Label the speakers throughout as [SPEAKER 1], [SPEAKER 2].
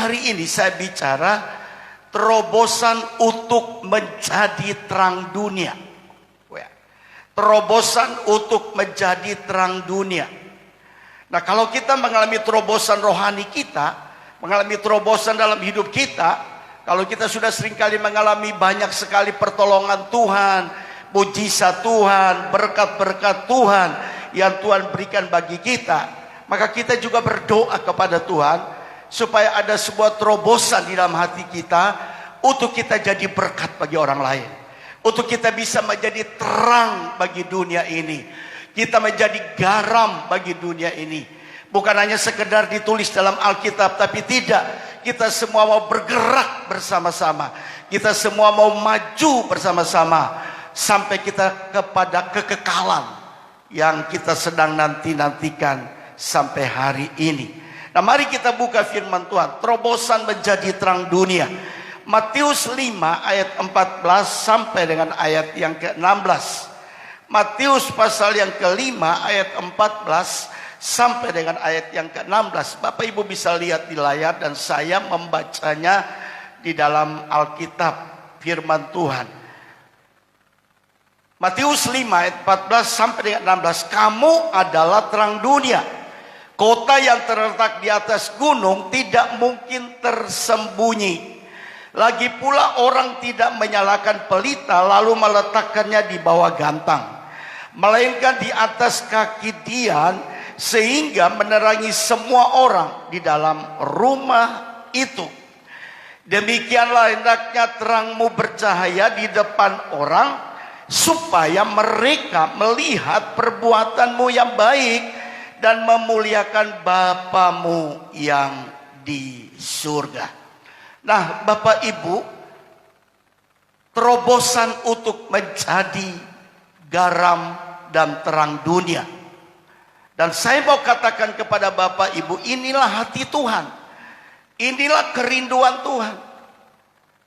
[SPEAKER 1] hari ini saya bicara terobosan untuk menjadi terang dunia. Terobosan untuk menjadi terang dunia. Nah, kalau kita mengalami terobosan rohani kita, mengalami terobosan dalam hidup kita, kalau kita sudah seringkali mengalami banyak sekali pertolongan Tuhan, mujizat Tuhan, berkat-berkat Tuhan yang Tuhan berikan bagi kita, maka kita juga berdoa kepada Tuhan supaya ada sebuah terobosan di dalam hati kita untuk kita jadi berkat bagi orang lain, untuk kita bisa menjadi terang bagi dunia ini, kita menjadi garam bagi dunia ini. Bukan hanya sekedar ditulis dalam Alkitab, tapi tidak, kita semua mau bergerak bersama-sama, kita semua mau maju bersama-sama sampai kita kepada kekekalan yang kita sedang nantikan sampai hari ini. Nah, mari kita buka firman Tuhan, terobosan menjadi terang dunia. Matius 5 ayat 14 sampai dengan ayat yang ke-16. Matius pasal yang kelima ayat 14 sampai dengan ayat yang ke-16. Bapak Ibu bisa lihat di layar dan saya membacanya di dalam Alkitab firman Tuhan. Matius 5 ayat 14 sampai dengan 16. Kamu adalah terang dunia. Kota yang terletak di atas gunung tidak mungkin tersembunyi. Lagi pula orang tidak menyalakan pelita lalu meletakkannya di bawah gantang, melainkan di atas kaki dian, sehingga menerangi semua orang di dalam rumah itu. Demikianlah hendaknya terangmu bercahaya di depan orang, supaya mereka melihat perbuatanmu yang baik dan memuliakan Bapamu yang di surga. Nah, Bapak Ibu, terobosan untuk menjadi garam dan terang dunia. Dan saya mau katakan kepada Bapak Ibu, inilah hati Tuhan. Inilah kerinduan Tuhan.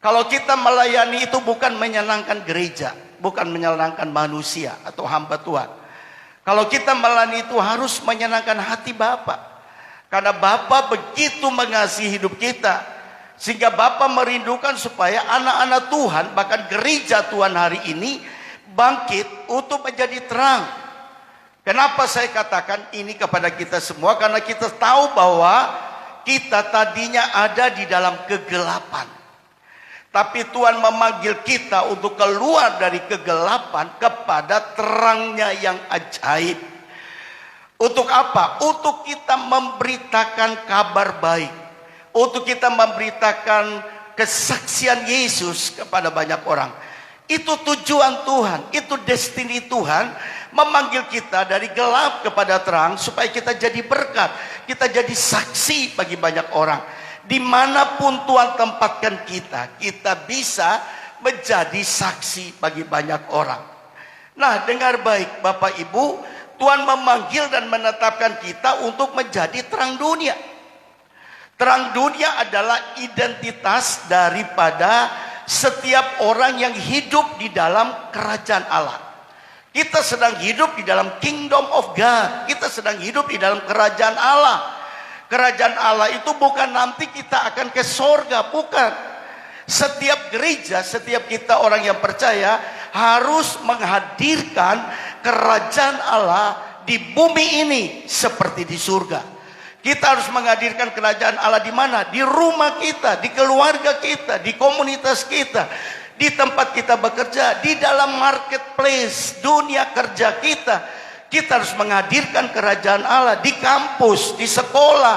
[SPEAKER 1] Kalau kita melayani itu bukan menyenangkan gereja, bukan menyenangkan manusia atau hamba Tuhan. Kalau kita melayani itu harus menyenangkan hati Bapa. Karena Bapa begitu mengasihi hidup kita, sehingga Bapa merindukan supaya anak-anak Tuhan, bahkan gereja Tuhan hari ini bangkit untuk menjadi terang. Kenapa saya katakan ini kepada kita semua? Karena kita tahu bahwa kita tadinya ada di dalam kegelapan, tapi Tuhan memanggil kita untuk keluar dari kegelapan kepada terangnya yang ajaib. Untuk apa? Untuk kita memberitakan kabar baik, untuk kita memberitakan kesaksian Yesus kepada banyak orang. Itu tujuan Tuhan, itu destiny Tuhan, memanggil kita dari gelap kepada terang supaya kita jadi berkat, kita jadi saksi bagi banyak orang. Dimanapun Tuhan tempatkan kita, kita bisa menjadi saksi bagi banyak orang. Nah, dengar baik Bapak Ibu, Tuhan memanggil dan menetapkan kita untuk menjadi terang dunia. Terang dunia adalah identitas daripada setiap orang yang hidup di dalam kerajaan Allah. Kita sedang hidup di dalam kingdom of God. Kita sedang hidup di dalam kerajaan Allah. Kerajaan Allah itu bukan nanti kita akan ke sorga, bukan. Setiap gereja, setiap kita orang yang percaya harus menghadirkan kerajaan Allah di bumi ini seperti di surga. Kita harus menghadirkan kerajaan Allah di mana? Di rumah kita, di keluarga kita, di komunitas kita, di tempat kita bekerja, di dalam marketplace, dunia kerja kita. Kita harus menghadirkan kerajaan Allah di kampus, di sekolah.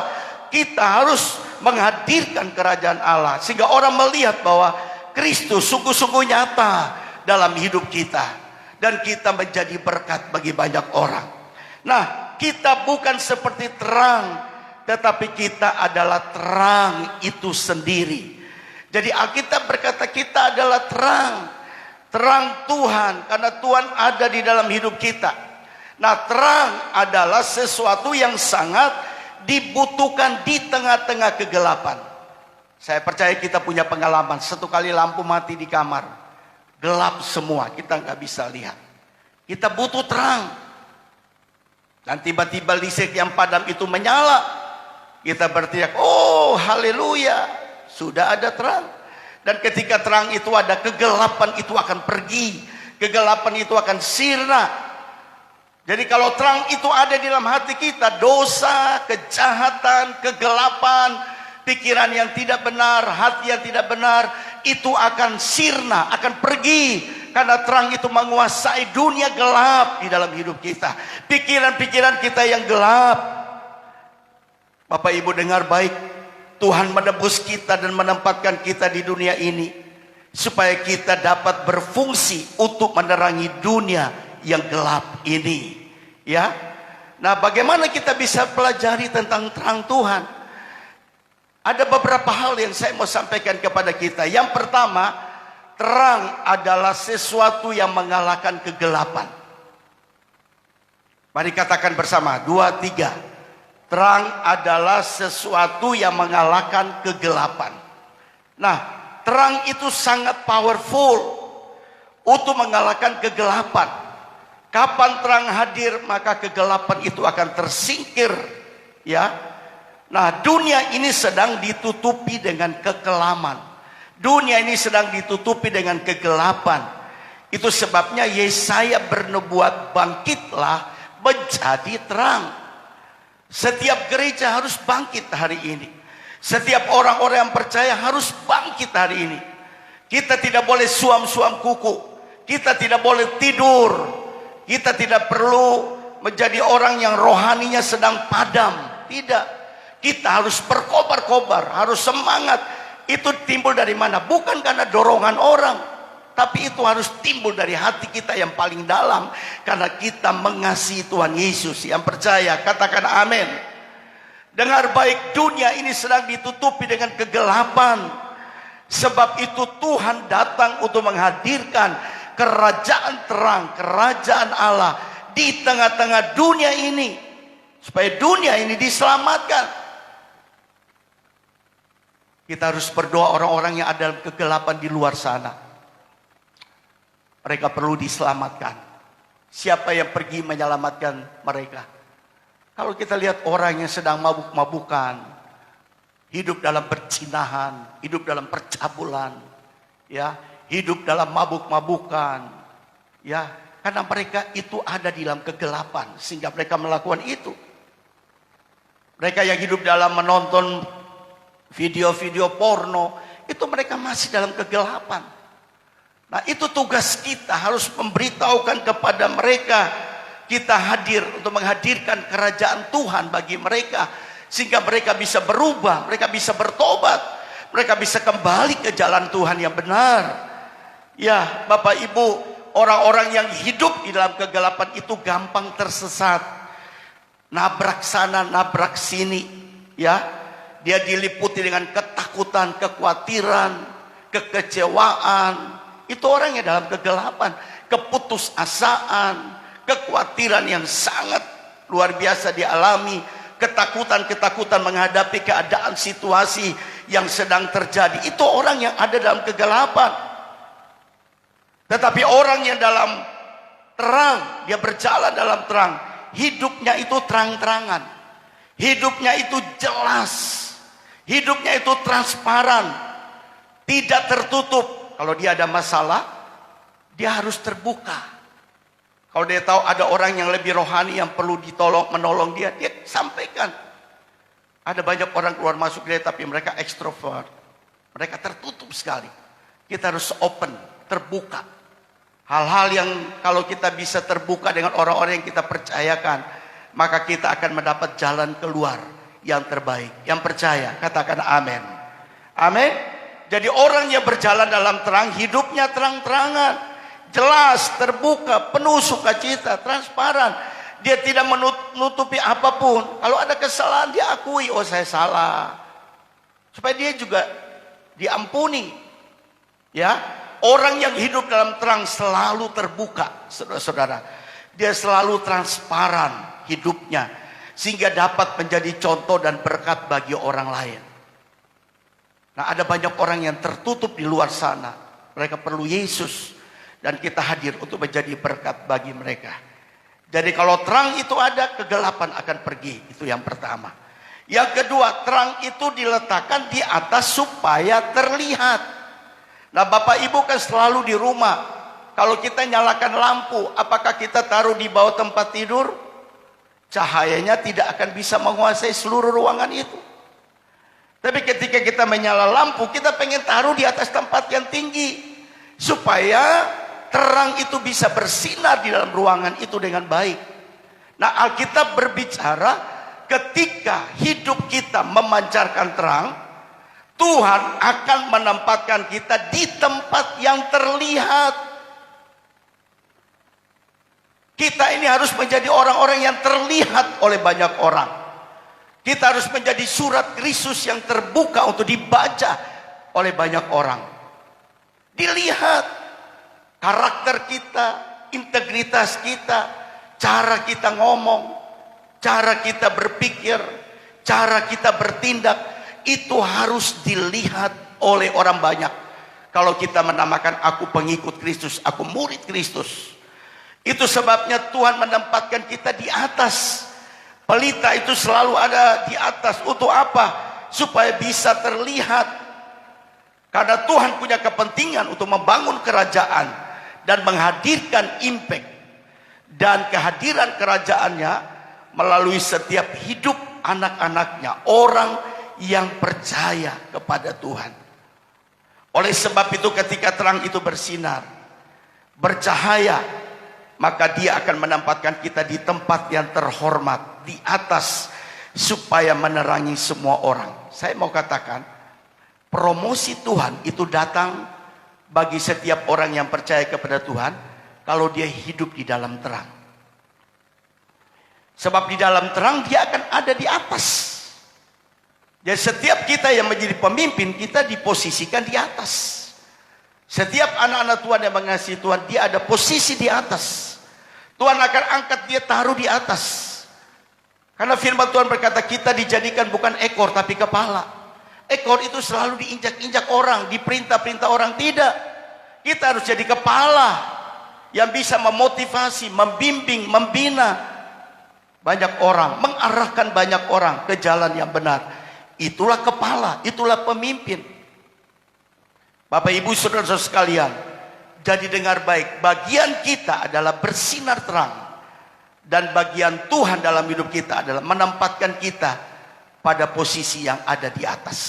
[SPEAKER 1] Kita harus menghadirkan kerajaan Allah sehingga orang melihat bahwa Kristus sungguh-sungguh nyata dalam hidup kita dan kita menjadi berkat bagi banyak orang. Nah, kita bukan seperti terang, tetapi kita adalah terang itu sendiri. Jadi Alkitab berkata kita adalah terang. Terang Tuhan, karena Tuhan ada di dalam hidup kita. Nah, terang adalah sesuatu yang sangat dibutuhkan di tengah-tengah kegelapan. Saya percaya kita punya pengalaman. Satu kali lampu mati di kamar, gelap semua, kita nggak bisa lihat. Kita butuh terang. Dan tiba-tiba listrik yang padam itu menyala. Kita berteriak, oh haleluya, sudah ada terang. Dan ketika terang itu ada, kegelapan itu akan pergi. Kegelapan itu akan sirna. Jadi kalau terang itu ada di dalam hati kita, dosa, kejahatan, kegelapan, pikiran yang tidak benar, hati yang tidak benar, itu akan sirna, akan pergi. Karena terang itu menguasai dunia gelap di dalam hidup kita. Pikiran-pikiran kita yang gelap. Bapak Ibu dengar baik. Tuhan menebus kita dan menempatkan kita di dunia ini. Supaya kita dapat berfungsi untuk menerangi dunia yang gelap ini. Ya. Nah, bagaimana kita bisa pelajari tentang terang Tuhan? Ada beberapa hal yang saya mau sampaikan kepada kita. Yang pertama, terang adalah sesuatu yang mengalahkan kegelapan. Mari katakan bersama, 2, 3. Terang adalah sesuatu yang mengalahkan kegelapan. Nah, terang itu sangat powerful untuk mengalahkan kegelapan. Kapan terang hadir, maka kegelapan itu akan tersingkir. Ya. Nah, dunia ini sedang ditutupi dengan kekelaman. Dunia ini sedang ditutupi dengan kegelapan. Itu sebabnya Yesaya bernubuat, bangkitlah menjadi terang. Setiap gereja harus bangkit hari ini. Setiap orang-orang yang percaya harus bangkit hari ini. Kita tidak boleh suam-suam kuku. Kita tidak boleh tidur. Kita tidak perlu menjadi orang yang rohaninya sedang padam. Tidak. Kita harus berkobar-kobar, harus semangat. Itu timbul dari mana? Bukan karena dorongan orang. Tapi itu harus timbul dari hati kita yang paling dalam. Karena kita mengasihi Tuhan Yesus. Yang percaya, katakan amin. Dengar baik, dunia ini sedang ditutupi dengan kegelapan. Sebab itu Tuhan datang untuk menghadirkan kerajaan terang, kerajaan Allah di tengah-tengah dunia ini. Supaya dunia ini diselamatkan. Kita harus berdoa orang-orang yang ada dalam kegelapan di luar sana. Mereka perlu diselamatkan. Siapa yang pergi menyelamatkan mereka? Kalau kita lihat orang yang sedang mabuk-mabukan, hidup dalam percinahan, hidup dalam percabulan, ya, hidup dalam mabuk-mabukan, ya, karena mereka itu ada di dalam kegelapan sehingga mereka melakukan itu. Mereka yang hidup dalam menonton video-video porno, itu mereka masih dalam kegelapan. Nah, itu tugas kita, harus memberitahukan kepada mereka. Kita hadir untuk menghadirkan kerajaan Tuhan bagi mereka. Sehingga mereka bisa berubah, mereka bisa bertobat. Mereka bisa kembali ke jalan Tuhan yang benar. Ya, Bapak Ibu, orang-orang yang hidup di dalam kegelapan itu gampang tersesat. Nabrak sana, nabrak sini. Ya, dia diliputi dengan ketakutan, kekhawatiran, kekecewaan. Itu orang yang dalam kegelapan, keputusasaan, kekhawatiran yang sangat luar biasa dialami, ketakutan-ketakutan menghadapi keadaan situasi yang sedang terjadi. Itu orang yang ada dalam kegelapan. Tetapi orang yang dalam terang, dia berjalan dalam terang, hidupnya itu terang-terangan. Hidupnya itu jelas. Hidupnya itu transparan. Tidak tertutup. Kalau dia ada masalah, dia harus terbuka. Kalau dia tahu ada orang yang lebih rohani yang perlu menolong dia, dia sampaikan. Ada banyak orang keluar masuk gereja tapi mereka ekstrovert. Mereka tertutup sekali. Kita harus open, terbuka. Hal-hal yang kalau kita bisa terbuka dengan orang-orang yang kita percayakan, maka kita akan mendapat jalan keluar yang terbaik. Yang percaya, katakan amin. Amin. Jadi orang yang berjalan dalam terang, hidupnya terang-terangan, jelas, terbuka, penuh sukacita, transparan. Dia tidak menutupi apapun. Kalau ada kesalahan, dia akui, oh saya salah. Supaya dia juga diampuni. Ya, orang yang hidup dalam terang selalu terbuka, saudara-saudara. Dia selalu transparan hidupnya, sehingga dapat menjadi contoh dan berkat bagi orang lain. Nah, ada banyak orang yang tertutup di luar sana. Mereka perlu Yesus. Dan kita hadir untuk menjadi berkat bagi mereka. Jadi kalau terang itu ada, kegelapan akan pergi. Itu yang pertama. Yang kedua, terang itu diletakkan di atas supaya terlihat. Nah, Bapak Ibu kan selalu di rumah. Kalau kita nyalakan lampu, apakah kita taruh di bawah tempat tidur? Cahayanya tidak akan bisa menguasai seluruh ruangan itu. Tapi ketika kita menyala lampu, kita pengen taruh di atas tempat yang tinggi, supaya terang itu bisa bersinar di dalam ruangan itu dengan baik. Nah, Alkitab berbicara ketika hidup kita memancarkan terang, Tuhan akan menempatkan kita di tempat yang terlihat. Kita ini harus menjadi orang-orang yang terlihat oleh banyak orang. Kita harus menjadi surat Kristus yang terbuka untuk dibaca oleh banyak orang. Dilihat karakter kita, integritas kita, cara kita ngomong, cara kita berpikir, cara kita bertindak, itu harus dilihat oleh orang banyak. Kalau kita menamakan aku pengikut Kristus, aku murid Kristus, itu sebabnya Tuhan menempatkan kita di atas. Pelita itu selalu ada di atas. Untuk apa? Supaya bisa terlihat. Karena Tuhan punya kepentingan untuk membangun kerajaan dan menghadirkan impact. Dan kehadiran kerajaannya melalui setiap hidup anak-anaknya, orang yang percaya kepada Tuhan. Oleh sebab itu ketika terang itu bersinar, bercahaya, maka dia akan menempatkan kita di tempat yang terhormat, di atas, supaya menerangi semua orang. Saya mau katakan, promosi Tuhan itu datang bagi setiap orang yang percaya kepada Tuhan, kalau dia hidup di dalam terang. Sebab di dalam terang dia akan ada di atas. Jadi setiap kita yang menjadi pemimpin, kita diposisikan di atas. Setiap anak-anak Tuhan yang mengasihi Tuhan, dia ada posisi di atas. Tuhan akan angkat dia, taruh di atas. Karena firman Tuhan berkata, kita dijadikan bukan ekor tapi kepala. Ekor itu selalu diinjak-injak orang, diperintah-perintah orang. Tidak. Kita harus jadi kepala yang bisa memotivasi, membimbing, membina banyak orang, mengarahkan banyak orang ke jalan yang benar. Itulah kepala, itulah pemimpin. Bapak Ibu Saudara-saudara sekalian, jadi dengar baik, bagian kita adalah bersinar terang, dan bagian Tuhan dalam hidup kita adalah menempatkan kita pada posisi yang ada di atas.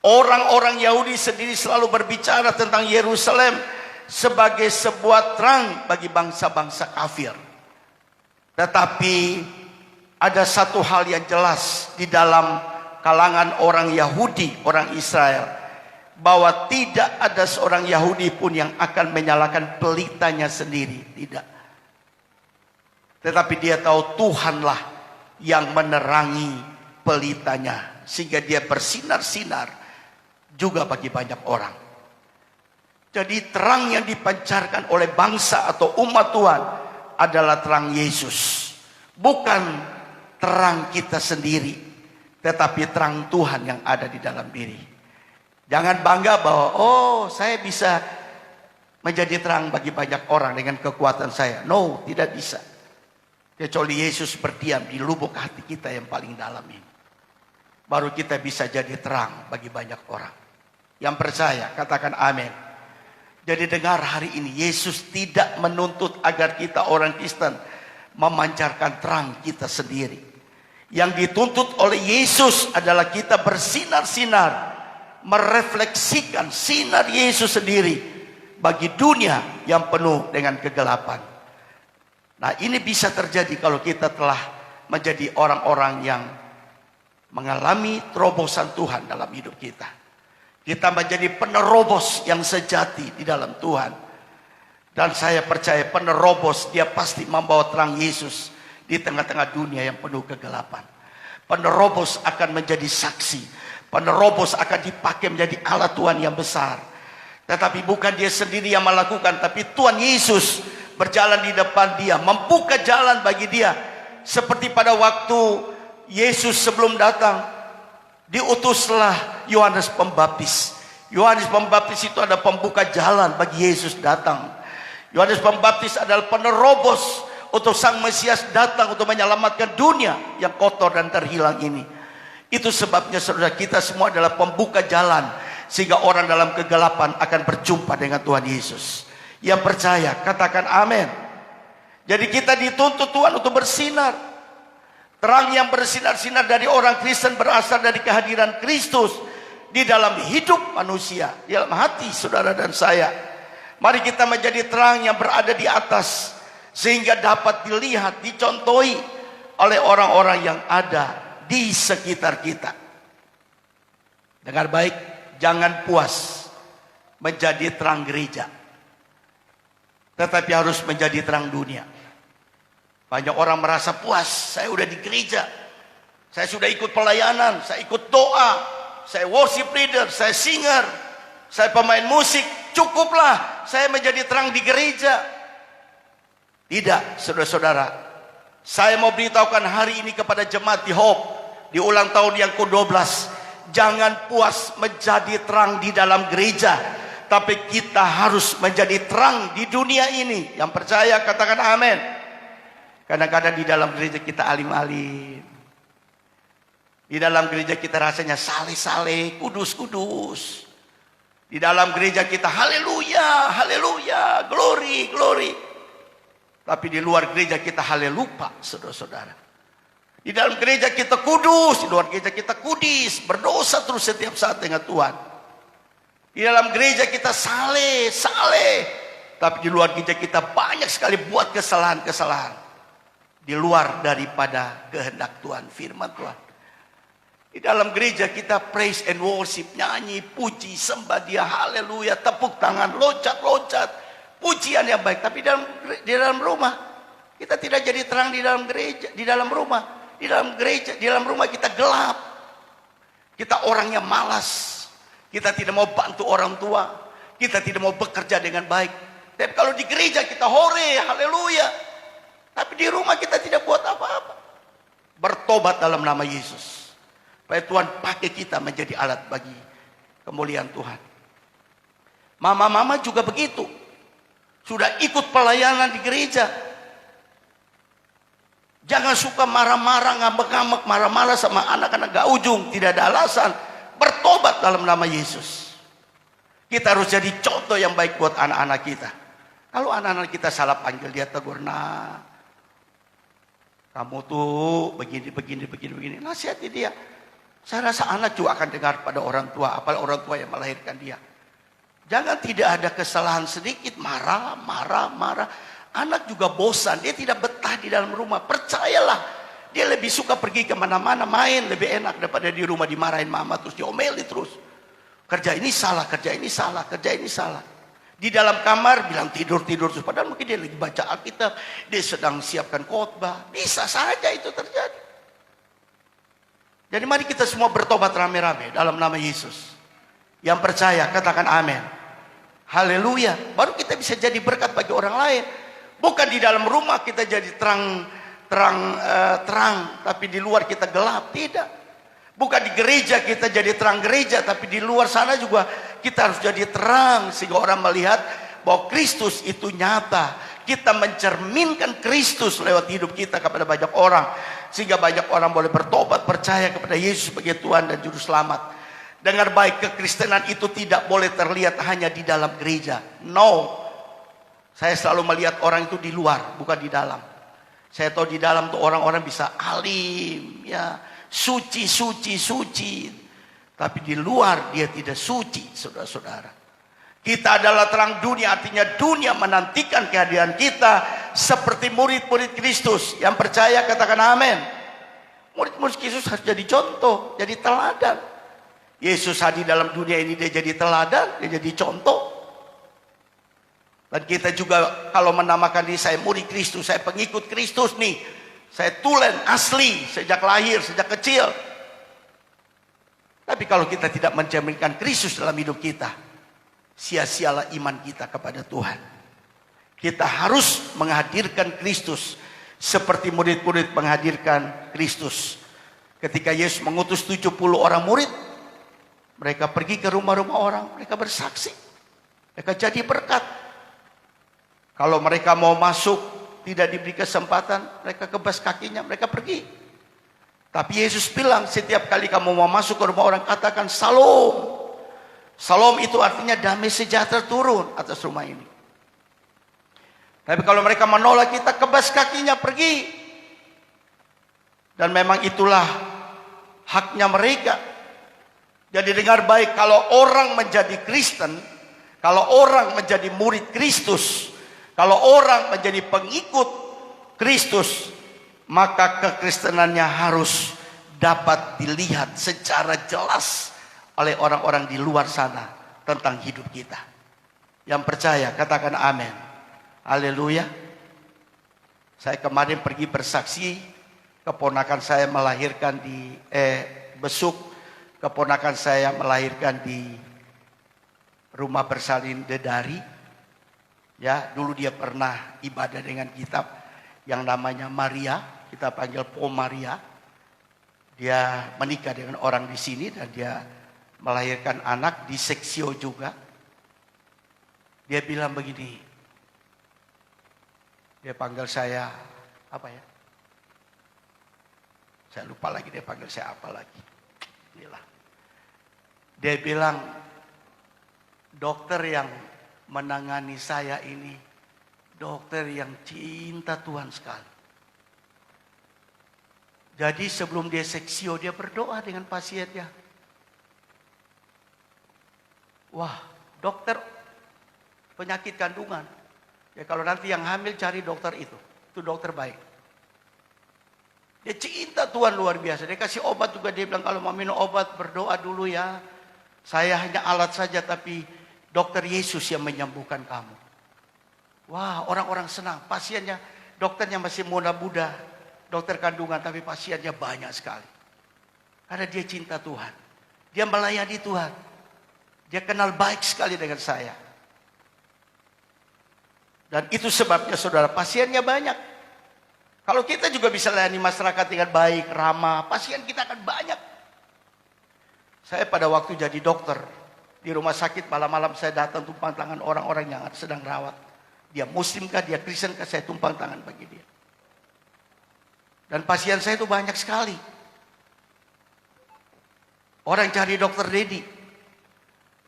[SPEAKER 1] Orang-orang Yahudi sendiri selalu berbicara tentang Yerusalem sebagai sebuah terang bagi bangsa-bangsa kafir. Tetapi ada satu hal yang jelas di dalam kalangan orang Yahudi, orang Israel, bahwa tidak ada seorang Yahudi pun yang akan menyalakan pelitanya sendiri. Tidak. Tetapi dia tahu Tuhanlah yang menerangi pelitanya, sehingga dia bersinar-sinar juga bagi banyak orang. Jadi terang yang dipancarkan oleh bangsa atau umat Tuhan adalah terang Yesus. Bukan terang kita sendiri, tetapi terang Tuhan yang ada di dalam diri. Jangan bangga bahwa, oh saya bisa menjadi terang bagi banyak orang dengan kekuatan saya. No, tidak bisa. Kecuali Yesus berdiam di lubuk hati kita yang paling dalam ini. Baru kita bisa jadi terang bagi banyak orang. Yang percaya, katakan amin. Jadi dengar hari ini, Yesus tidak menuntut agar kita orang Kristen memancarkan terang kita sendiri. Yang dituntut oleh Yesus adalah kita bersinar-sinar, merefleksikan sinar Yesus sendiri bagi dunia yang penuh dengan kegelapan. Nah, ini bisa terjadi kalau kita telah menjadi orang-orang yang mengalami terobosan Tuhan dalam hidup kita. Kita menjadi penerobos yang sejati di dalam Tuhan. Dan saya percaya penerobos dia pasti membawa terang Yesus di tengah-tengah dunia yang penuh kegelapan. Penerobos akan menjadi saksi. Penerobos akan dipakai menjadi alat Tuhan yang besar. Tetapi bukan dia sendiri yang melakukan, tapi Tuhan Yesus berjalan di depan dia, membuka jalan bagi dia. Seperti pada waktu Yesus sebelum datang, diutuslah Yohanes Pembaptis. Yohanes Pembaptis itu ada pembuka jalan bagi Yesus datang. Yohanes Pembaptis adalah penerobos untuk Sang Mesias datang untuk menyelamatkan dunia yang kotor dan terhilang ini. Itu sebabnya saudara, kita semua adalah pembuka jalan sehingga orang dalam kegelapan akan berjumpa dengan Tuhan Yesus. Yang percaya katakan amin. Jadi kita dituntut Tuhan untuk bersinar. Terang yang bersinar-sinar dari orang Kristen berasal dari kehadiran Kristus di dalam hidup manusia, di dalam hati saudara dan saya. Mari kita menjadi terang yang berada di atas, sehingga dapat dilihat, dicontohi oleh orang-orang yang ada di sekitar kita. Dengar baik, jangan puas menjadi terang gereja, tetapi harus menjadi terang dunia. Banyak orang merasa puas, saya udah di gereja, saya sudah ikut pelayanan, saya ikut doa, saya worship leader, saya singer, saya pemain musik, cukuplah saya menjadi terang di gereja. Tidak, saudara-saudara, saya mau beritahukan hari ini kepada jemaat di Hope, di ulang tahun yang ke-12, jangan puas menjadi terang di dalam gereja, tapi kita harus menjadi terang di dunia ini. Yang percaya katakan amin. Kadang-kadang di dalam gereja kita alim-alim, di dalam gereja kita rasanya saleh-saleh, kudus-kudus. Di dalam gereja kita haleluya, haleluya, glory, glory. Tapi di luar gereja kita halelupa, saudara-saudara. Di dalam gereja kita kudus, di luar gereja kita kudis, berdosa terus setiap saat dengan Tuhan. Di dalam gereja kita saleh, saleh. Tapi di luar gereja kita banyak sekali buat kesalahan-kesalahan. Di luar daripada kehendak Tuhan, firman Tuhan. Di dalam gereja kita praise and worship, nyanyi, puji, sembah Dia, haleluya, tepuk tangan, loncat-loncat, pujian yang baik. Tapi di dalam rumah kita tidak jadi terang di dalam gereja, di dalam rumah. Di dalam gereja, di dalam rumah kita gelap. Kita orang yang malas. Kita tidak mau bantu orang tua. Kita tidak mau bekerja dengan baik. Tapi kalau di gereja kita hore, haleluya. Tapi di rumah kita tidak buat apa-apa. Bertobat dalam nama Yesus. Supaya Tuhan pakai kita menjadi alat bagi kemuliaan Tuhan. Mama-mama juga begitu. Sudah ikut pelayanan di gereja. Jangan suka marah-marah, ngambek-ngambek, marah-marah sama anak-anak gak ujung. Tidak ada alasan. Bertobat dalam nama Yesus. Kita harus jadi contoh yang baik buat anak-anak kita. Kalau anak-anak kita salah panggil, dia tegur, nah, kamu tuh begini. Nasihati dia. Saya rasa anak juga akan dengar pada orang tua, apalagi orang tua yang melahirkan dia. Jangan tidak ada kesalahan sedikit, marah. Anak juga bosan, dia tidak betah di dalam rumah. Percayalah, dia lebih suka pergi kemana-mana, main, lebih enak daripada di rumah dimarahin mama, terus diomeli terus. Kerja ini salah. Di dalam kamar bilang tidur terus. Padahal mungkin dia lagi baca Alkitab, dia sedang siapkan khotbah. Bisa saja itu terjadi. Jadi mari kita semua bertobat rame-rame dalam nama Yesus. Yang percaya katakan amin. Haleluya. Baru kita bisa jadi berkat bagi orang lain. Bukan di dalam rumah kita jadi terang, tapi di luar kita gelap. Tidak. Bukan di gereja kita jadi terang gereja, tapi di luar sana juga kita harus jadi terang. Sehingga orang melihat bahwa Kristus itu nyata. Kita mencerminkan Kristus lewat hidup kita kepada banyak orang. Sehingga banyak orang boleh bertobat, percaya kepada Yesus sebagai Tuhan dan Juru Selamat. Dengar baik, kekristenan itu tidak boleh terlihat hanya di dalam gereja. No. Saya selalu melihat orang itu di luar, bukan di dalam. Saya tahu di dalam tuh orang-orang bisa alim, ya, suci. Tapi di luar dia tidak suci, saudara-saudara. Kita adalah terang dunia, artinya dunia menantikan kehadiran kita seperti murid-murid Kristus. Yang percaya katakan amin. Murid-murid Kristus harus jadi contoh, jadi teladan. Yesus hadir dalam dunia ini, dia jadi teladan, dia jadi contoh. Dan kita juga kalau menamakan diri saya murid Kristus, saya pengikut Kristus nih. Saya tulen asli sejak lahir, sejak kecil. Tapi kalau kita tidak mencerminkan Kristus dalam hidup kita, sia-sialah iman kita kepada Tuhan. Kita harus menghadirkan Kristus seperti murid-murid menghadirkan Kristus. Ketika Yesus mengutus 70 orang murid, mereka pergi ke rumah-rumah orang, mereka bersaksi. Mereka jadi berkat. Kalau mereka mau masuk, tidak diberi kesempatan, mereka kebas kakinya, mereka pergi. Tapi Yesus bilang, setiap kali kamu mau masuk ke rumah orang, katakan Shalom. Shalom itu artinya damai sejahtera turun atas rumah ini. Tapi kalau mereka menolak, kita kebas kakinya, pergi. Dan memang itulah haknya mereka. Jadi dengar baik, kalau orang menjadi Kristen, kalau orang menjadi murid Kristus, kalau orang menjadi pengikut Kristus, maka kekristenannya harus dapat dilihat secara jelas oleh orang-orang di luar sana tentang hidup kita. Yang percaya katakan amin. Haleluya. Saya kemarin pergi bersaksi, keponakan saya melahirkan di besuk keponakan saya melahirkan di rumah bersalin Dedari. Ya, dulu dia pernah ibadah dengan kitab yang namanya Maria. Kita panggil Po Maria. Dia menikah dengan orang di sini dan dia melahirkan anak di Seksio juga. Dia bilang begini. Dia panggil saya apa ya? Saya lupa lagi dia panggil saya apa lagi. Inilah. Dia bilang, dokter yang menangani saya ini dokter yang cinta Tuhan sekali. Jadi sebelum dia seksio, dia berdoa dengan pasiennya. Wah, dokter penyakit kandungan. Ya kalau nanti yang hamil cari dokter itu dokter baik. Dia cinta Tuhan luar biasa. Dia kasih obat juga, dia bilang kalau mau minum obat berdoa dulu ya. Saya hanya alat saja tapi dokter Yesus yang menyembuhkan kamu. Wah, orang-orang senang. Pasiennya, dokternya masih muda-muda. Dokter kandungan, tapi pasiennya banyak sekali. Karena dia cinta Tuhan. Dia melayani Tuhan. Dia kenal baik sekali dengan saya. Dan itu sebabnya saudara, pasiennya banyak. Kalau kita juga bisa layani masyarakat dengan baik, ramah, pasien kita akan banyak. Saya pada waktu jadi dokter, di rumah sakit malam-malam saya datang tumpang tangan orang-orang yang sedang rawat. Dia muslim kah, dia Kristen kah, saya tumpang tangan bagi dia. Dan pasien saya itu banyak sekali. Orang cari dokter Dedi.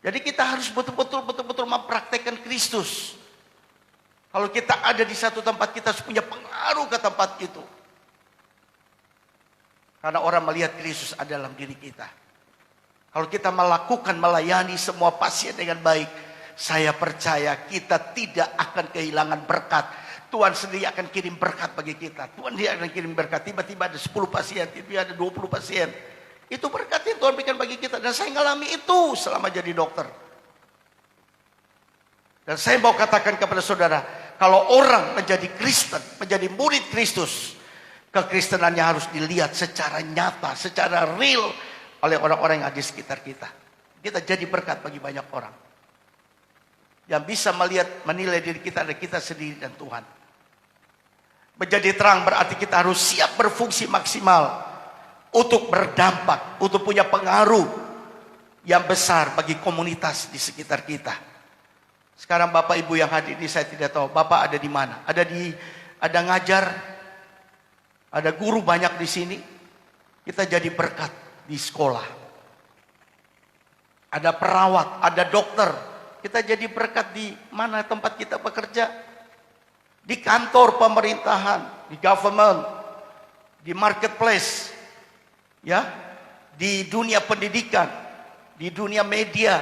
[SPEAKER 1] Jadi kita harus betul-betul mempraktekkan Kristus. Kalau kita ada di satu tempat, kita harus punya pengaruh ke tempat itu. Karena orang melihat Kristus ada dalam diri kita. Kalau kita melayani semua pasien dengan baik, saya percaya kita tidak akan kehilangan berkat. Tuhan sendiri akan kirim berkat bagi kita. Tuhan dia akan kirim berkat. Tiba-tiba ada 10 pasien, tiba-tiba ada 20 pasien. Itu berkat yang Tuhan berikan bagi kita. Dan saya ngalami itu selama jadi dokter. Dan saya mau katakan kepada saudara, kalau orang menjadi Kristen, menjadi murid Kristus, kekristenannya harus dilihat secara nyata, secara real oleh orang-orang yang ada di sekitar kita. Kita jadi berkat bagi banyak orang. Yang bisa menilai diri kita adalah kita sendiri dan Tuhan. Menjadi terang berarti kita harus siap berfungsi maksimal untuk berdampak, untuk punya pengaruh yang besar bagi komunitas di sekitar kita. Sekarang Bapak Ibu yang hadir ini saya tidak tahu Bapak ada di mana. Ada ngajar, ada guru banyak di sini. Kita jadi berkat di sekolah. Ada perawat, ada dokter. Kita jadi berkat di mana tempat kita bekerja. Di kantor pemerintahan, di government, di marketplace, ya, di dunia pendidikan, di dunia media,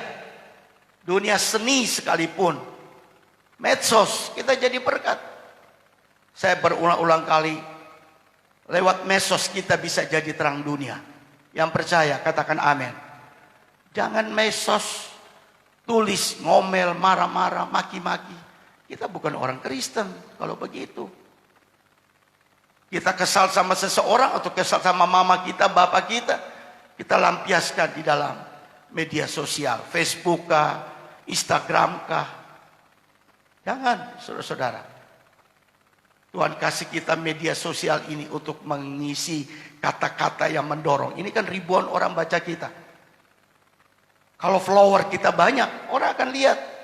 [SPEAKER 1] dunia seni sekalipun, medsos, kita jadi berkat. Saya berulang-ulang kali, lewat medsos kita bisa jadi terang dunia. Yang percaya, katakan amin. Jangan medsos, tulis, ngomel, marah-marah, maki-maki. Kita bukan orang Kristen kalau begitu. Kita kesal sama seseorang atau kesal sama mama kita, bapak kita, kita lampiaskan di dalam media sosial, Facebook kah, Instagram kah. Jangan, saudara-saudara. Tuhan kasih kita media sosial ini untuk mengisi kata-kata yang mendorong. Ini kan ribuan orang baca kita. Kalau follower kita banyak, orang akan lihat.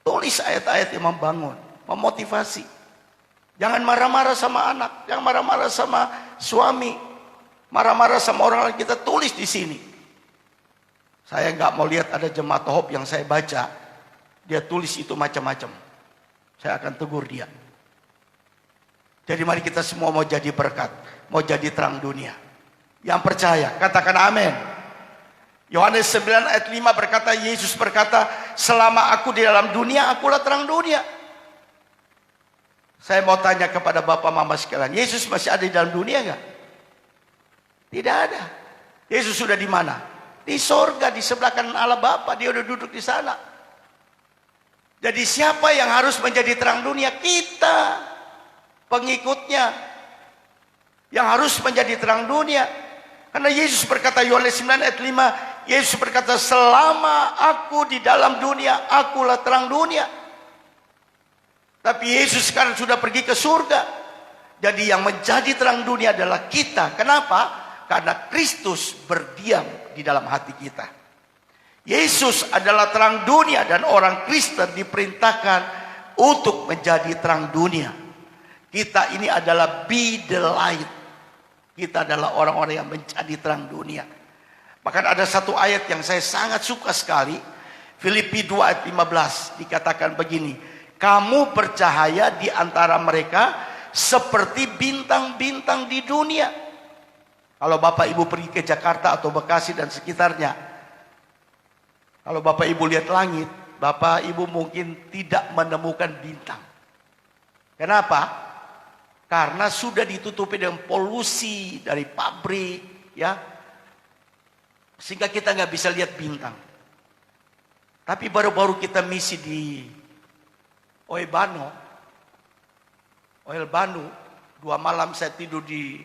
[SPEAKER 1] Tulis ayat-ayat yang membangun, memotivasi. Jangan marah-marah sama anak, jangan marah-marah sama suami. Marah-marah sama orang lain, kita tulis di sini. Saya nggak mau lihat ada jemaat Hope yang saya baca, dia tulis itu macam-macam. Saya akan tegur dia. Jadi mari kita semua mau jadi berkat, mau jadi terang dunia. Yang percaya, katakan amin. Yohanes 9 ayat 5 berkata, Yesus berkata, selama aku di dalam dunia, akulah terang dunia. Saya mau tanya kepada Bapak Mama sekalian, Yesus masih ada di dalam dunia nggak? Tidak ada. Yesus sudah di mana? Di sorga, di sebelah kanan Allah Bapa. Dia udah duduk di sana. Jadi siapa yang harus menjadi terang dunia? Kita, pengikutnya, yang harus menjadi terang dunia. Karena Yesus berkata, Yohanes 9 ayat 5, Yesus berkata, selama aku di dalam dunia, akulah terang dunia. Tapi Yesus sekarang sudah pergi ke surga. Jadi yang menjadi terang dunia adalah kita. Kenapa? Karena Kristus berdiam di dalam hati kita. Yesus adalah terang dunia dan orang Kristen diperintahkan untuk menjadi terang dunia. Kita ini adalah be the light. Kita adalah orang-orang yang menjadi terang dunia. Bahkan ada satu ayat yang saya sangat suka sekali. Filipi 2 ayat 15 dikatakan begini. Kamu bercahaya di antara mereka seperti bintang-bintang di dunia. Kalau Bapak Ibu pergi ke Jakarta atau Bekasi dan sekitarnya, kalau Bapak Ibu lihat langit, Bapak Ibu mungkin tidak menemukan bintang. Kenapa? Karena sudah ditutupi dengan polusi dari pabrik, ya, sehingga kita nggak bisa lihat bintang. Tapi baru-baru kita misi di Oebano, 2 malam saya tidur di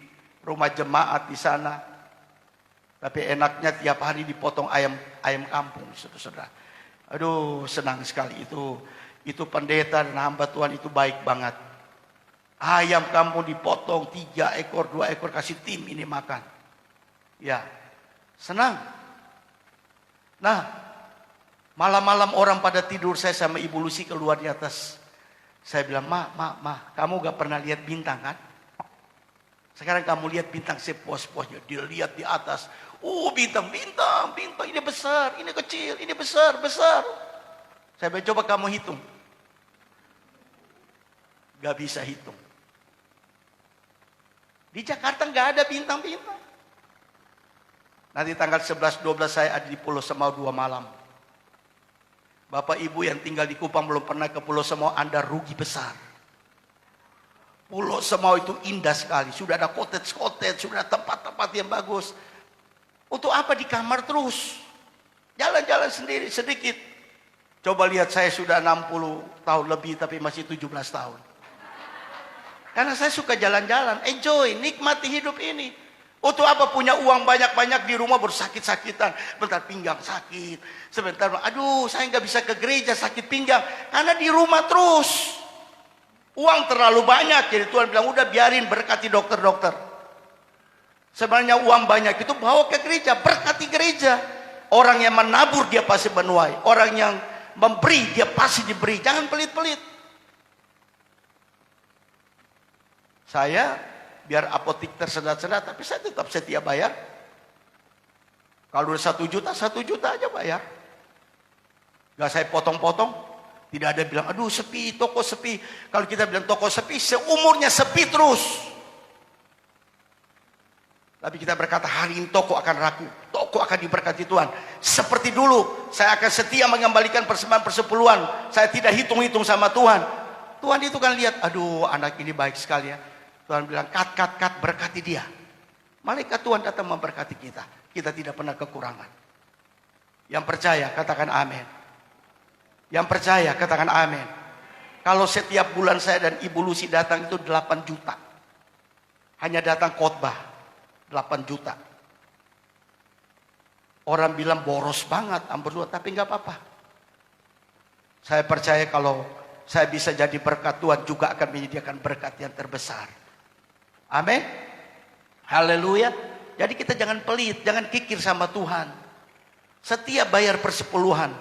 [SPEAKER 1] rumah jemaat di sana. Tapi enaknya tiap hari dipotong ayam kampung, saudara-saudara. Aduh, senang sekali itu pendeta dan hamba Tuhan itu baik banget. Ayam kampung dipotong 3 ekor, 2 ekor kasih tim ini makan. Ya, senang. Nah, malam-malam orang pada tidur, saya sama Ibu Lucy keluar di atas. Saya bilang, Ma, kamu gak pernah lihat bintang kan? Sekarang kamu lihat bintang sepuas-puasnya. Dilihat di atas. Bintang. Ini besar, ini kecil, ini besar. Saya bilang, coba kamu hitung. Gak bisa hitung. Di Jakarta gak ada bintang-bintang. Nanti tanggal 11-12 saya ada di Pulau Semau 2 malam. Bapak Ibu yang tinggal di Kupang belum pernah ke Pulau Semau, Anda rugi besar. Pulau Semau itu indah sekali. Sudah ada cottage, sudah ada tempat-tempat yang bagus. Untuk apa di kamar terus? Jalan-jalan sendiri sedikit. Coba lihat, saya sudah 60 tahun lebih tapi masih 17 tahun. Karena saya suka jalan-jalan, enjoy, nikmati hidup ini. Untuk apa punya uang banyak-banyak di rumah bersakit-sakitan. Bentar pinggang sakit, sebentar, aduh saya nggak bisa ke gereja sakit pinggang. Karena di rumah terus. Uang terlalu banyak, jadi Tuhan bilang, udah biarin, berkati dokter-dokter. Sebenarnya uang banyak itu bawa ke gereja, berkati gereja. Orang yang menabur dia pasti menuai. Orang yang memberi dia pasti diberi. Jangan pelit-pelit. Saya biar apotik tersedat-sedat, tapi saya tetap setia bayar. Kalau udah 1 juta, 1 juta aja bayar. Gak saya potong-potong. Tidak ada bilang, aduh sepi, toko sepi. Kalau kita bilang toko sepi, seumurnya sepi terus. Tapi kita berkata, hari ini toko akan laku. Toko akan diberkati Tuhan. Seperti dulu, saya akan setia mengembalikan persembahan persepuluhan. Saya tidak hitung-hitung sama Tuhan. Tuhan itu kan lihat, aduh anak ini baik sekali ya. Tuhan bilang, cut, berkati dia. Malaikat Tuhan datang memberkati kita. Kita tidak pernah kekurangan. Yang percaya, katakan amin. Yang percaya, katakan amin. Kalau setiap bulan saya dan Ibu Lucy datang itu 8 juta. Hanya datang khotbah, 8 juta. Orang bilang boros banget, berdua, tapi nggak apa-apa. Saya percaya kalau saya bisa jadi berkat, Tuhan juga akan menyediakan berkat yang terbesar. Amin. Haleluya. Jadi kita jangan pelit, jangan kikir sama Tuhan. Setia bayar persepuluhan.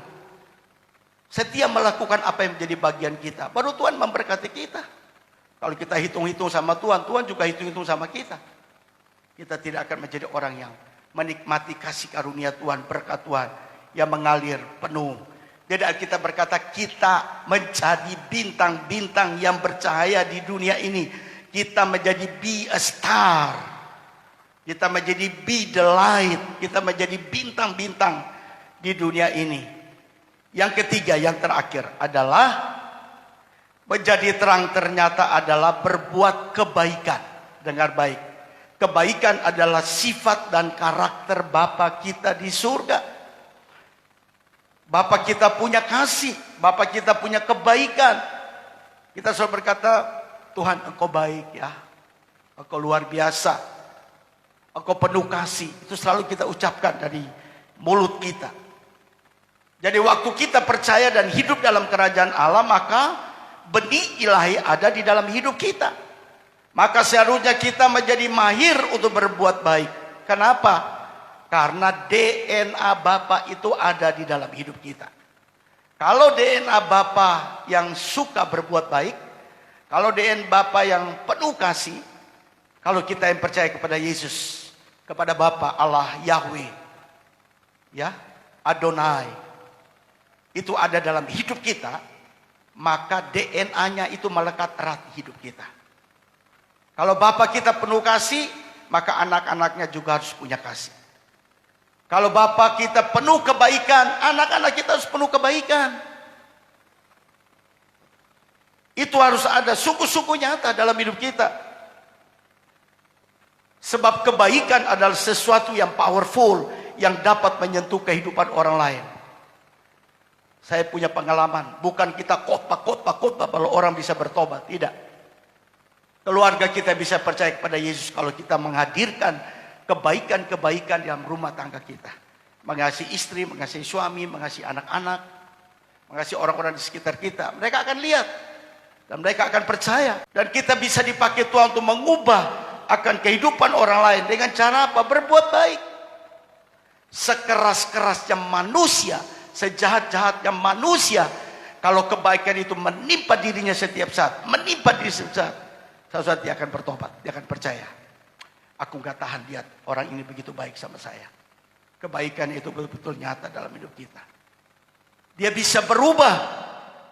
[SPEAKER 1] Setia melakukan apa yang menjadi bagian kita. Baru Tuhan memberkati kita. Kalau kita hitung-hitung sama Tuhan, Tuhan juga hitung-hitung sama kita. Kita tidak akan menjadi orang yang menikmati kasih karunia Tuhan, berkat Tuhan yang mengalir penuh. Jadi kita berkata kita menjadi bintang-bintang yang bercahaya di dunia ini. Kita menjadi be a star. Kita menjadi be the light. Kita menjadi bintang-bintang di dunia ini. Yang ketiga, yang terakhir adalah menjadi terang ternyata adalah berbuat kebaikan. Dengar baik. Kebaikan adalah sifat dan karakter Bapa kita di surga. Bapa kita punya kasih, Bapa kita punya kebaikan. Kita selalu berkata, Tuhan Engkau baik ya, Engkau luar biasa, Engkau penuh kasih. Itu selalu kita ucapkan dari mulut kita. Jadi waktu kita percaya dan hidup dalam kerajaan Allah, maka benih ilahi ada di dalam hidup kita. Maka seharusnya kita menjadi mahir untuk berbuat baik. Kenapa? Karena DNA Bapa itu ada di dalam hidup kita. Kalau DNA Bapa yang suka berbuat baik, kalau DNA Bapa yang penuh kasih, kalau kita yang percaya kepada Yesus, kepada Bapa Allah Yahweh, ya, Adonai, itu ada dalam hidup kita, maka DNA-nya itu melekat erat di hidup kita. Kalau Bapa kita penuh kasih, maka anak-anaknya juga harus punya kasih. Kalau Bapa kita penuh kebaikan, anak-anak kita harus penuh kebaikan. Itu harus ada sungguh-sungguh nyata dalam hidup kita. Sebab kebaikan adalah sesuatu yang powerful, yang dapat menyentuh kehidupan orang lain. Saya punya pengalaman, bukan kita khotbah kalau orang bisa bertobat, tidak. Keluarga kita bisa percaya kepada Yesus kalau kita menghadirkan kebaikan-kebaikan dalam rumah tangga kita. Mengasihi istri, mengasihi suami, mengasihi anak-anak, mengasihi orang-orang di sekitar kita. Mereka akan lihat dan mereka akan percaya. Dan kita bisa dipakai Tuhan untuk mengubah akan kehidupan orang lain dengan cara apa? Berbuat baik. Sekeras-kerasnya manusia, sejahat-jahatnya manusia, kalau kebaikan itu menimpa dirinya setiap saat, menimpa diri setiap saat, suatu saat dia akan bertobat, dia akan percaya. Aku gak tahan lihat orang ini begitu baik sama saya. Kebaikan itu betul-betul nyata dalam hidup kita. Dia bisa berubah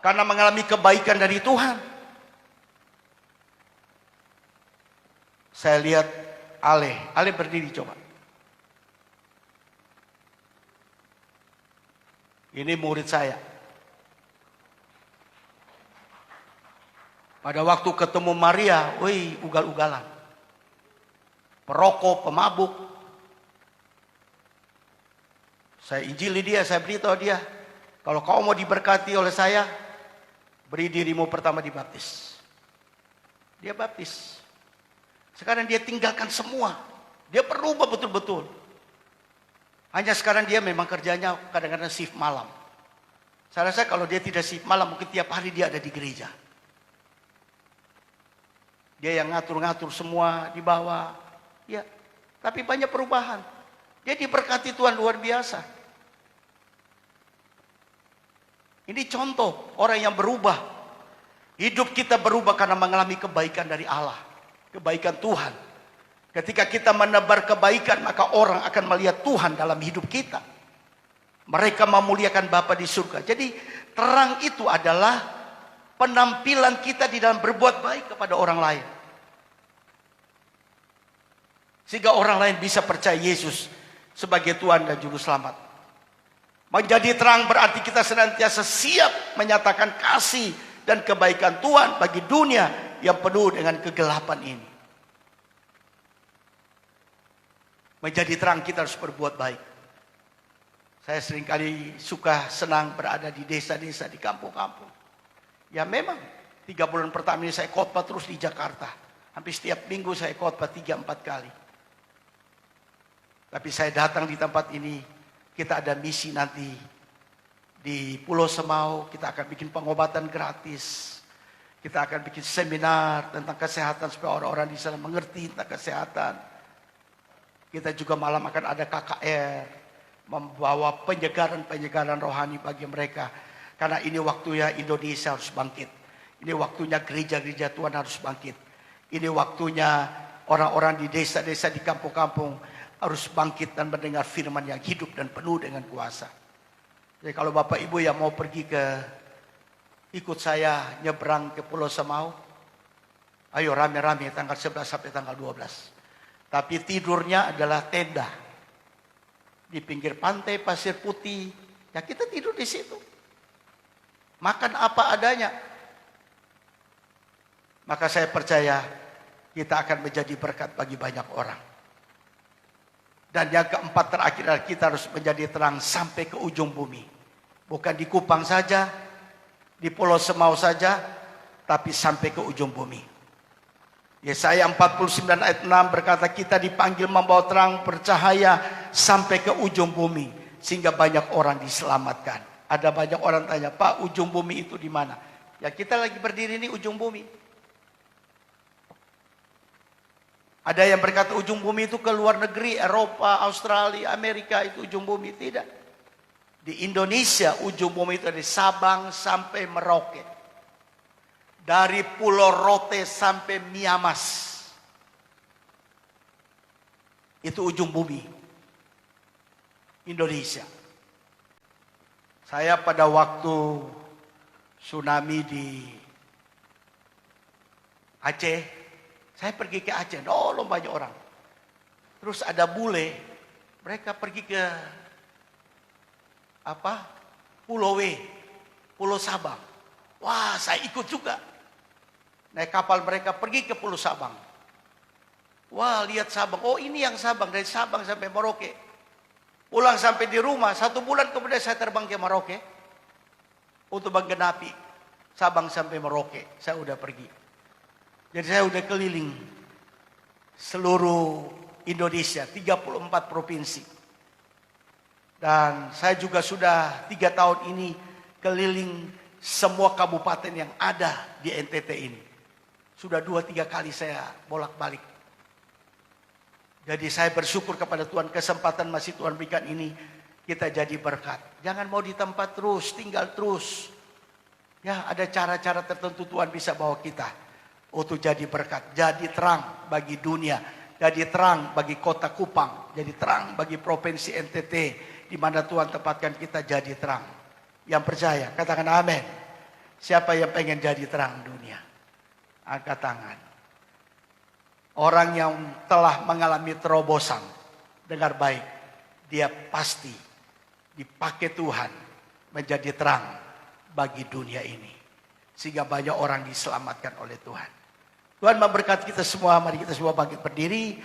[SPEAKER 1] karena mengalami kebaikan dari Tuhan. Saya lihat Ale berdiri coba. Ini murid saya. Pada waktu ketemu Maria, wih, ugal-ugalan. Perokok, pemabuk. Saya injili dia, saya beritahu dia, kalau kau mau diberkati oleh saya, beri dirimu pertama dibaptis. Dia baptis. Sekarang dia tinggalkan semua. Dia berubah betul-betul. Hanya sekarang dia memang kerjanya kadang-kadang shift malam. Saya rasa kalau dia tidak shift malam, mungkin tiap hari dia ada di gereja. Dia yang ngatur-ngatur semua di bawah. Ya, tapi banyak perubahan. Dia diberkati Tuhan luar biasa. Ini contoh orang yang berubah. Hidup kita berubah karena mengalami kebaikan dari Allah. Kebaikan Tuhan. Ketika kita menebar kebaikan, maka orang akan melihat Tuhan dalam hidup kita. Mereka memuliakan Bapa di surga. Jadi terang itu adalah penampilan kita di dalam berbuat baik kepada orang lain. Sehingga orang lain bisa percaya Yesus sebagai Tuhan dan Juru Selamat. Menjadi terang berarti kita senantiasa siap menyatakan kasih dan kebaikan Tuhan bagi dunia yang penuh dengan kegelapan ini. Menjadi terang kita harus berbuat baik. Saya seringkali senang berada di desa-desa, di kampung-kampung. Ya memang 3 bulan pertama ini saya khotbah terus di Jakarta. Hampir setiap minggu saya khotbah 3-4 kali. Tapi saya datang di tempat ini, kita ada misi nanti di Pulau Semau, kita akan bikin pengobatan gratis. Kita akan bikin seminar tentang kesehatan supaya orang-orang di sana mengerti tentang kesehatan. Kita juga malam akan ada KKR, membawa penyegaran-penyegaran rohani bagi mereka. Karena ini waktunya Indonesia harus bangkit. Ini waktunya gereja-gereja Tuhan harus bangkit. Ini waktunya orang-orang di desa-desa, di kampung-kampung harus bangkit dan mendengar firman yang hidup dan penuh dengan kuasa. Jadi kalau Bapak Ibu yang mau pergi ikut saya nyebrang ke Pulau Semau, ayo rame-rame tanggal 11 sampai tanggal 12. Tapi tidurnya adalah tenda di pinggir pantai pasir putih. Ya kita tidur di situ. Makan apa adanya. Maka saya percaya kita akan menjadi berkat bagi banyak orang. Dan yang keempat terakhir adalah kita harus menjadi terang sampai ke ujung bumi. Bukan di Kupang saja, di Pulau Semau saja, tapi sampai ke ujung bumi. Yesaya 49 ayat 6 berkata kita dipanggil membawa terang bercahaya sampai ke ujung bumi. Sehingga banyak orang diselamatkan. Ada banyak orang tanya, Pak, ujung bumi itu di mana? Ya kita lagi berdiri ini ujung bumi. Ada yang berkata ujung bumi itu ke luar negeri, Eropa, Australia, Amerika itu ujung bumi. Tidak. Di Indonesia ujung bumi itu dari Sabang sampai Merauke. Dari Pulau Rote sampai Miamas. Itu ujung bumi Indonesia. Saya pada waktu tsunami di Aceh, saya pergi ke Aceh, nolong banyak orang. Terus ada bule, mereka pergi ke Pulau Pulau Sabang. Wah, saya ikut juga. Naik kapal mereka pergi ke Pulau Sabang. Wah, lihat Sabang. Oh, ini yang Sabang, dari Sabang sampai Merauke. Pulang sampai di rumah, 1 bulan kemudian saya terbang ke Merauke untuk menggenapi Sabang sampai Merauke. Saya udah pergi. Jadi saya udah keliling seluruh Indonesia, 34 provinsi. Dan saya juga sudah 3 tahun ini keliling semua kabupaten yang ada di NTT ini. Sudah 2-3 kali saya bolak-balik. Jadi saya bersyukur kepada Tuhan, kesempatan masih Tuhan berikan ini, kita jadi berkat. Jangan mau di tempat terus, tinggal terus. Ya, ada cara-cara tertentu Tuhan bisa bawa kita untuk jadi berkat, jadi terang bagi dunia, jadi terang bagi kota Kupang, jadi terang bagi provinsi NTT, di mana Tuhan tempatkan kita jadi terang. Yang percaya, katakan amin. Siapa yang pengen jadi terang dunia? Angkat tangan. Orang yang telah mengalami terobosan, dengar baik, dia pasti dipakai Tuhan menjadi terang bagi dunia ini. Sehingga banyak orang diselamatkan oleh Tuhan. Tuhan memberkati kita semua. Mari kita semua bangkit berdiri.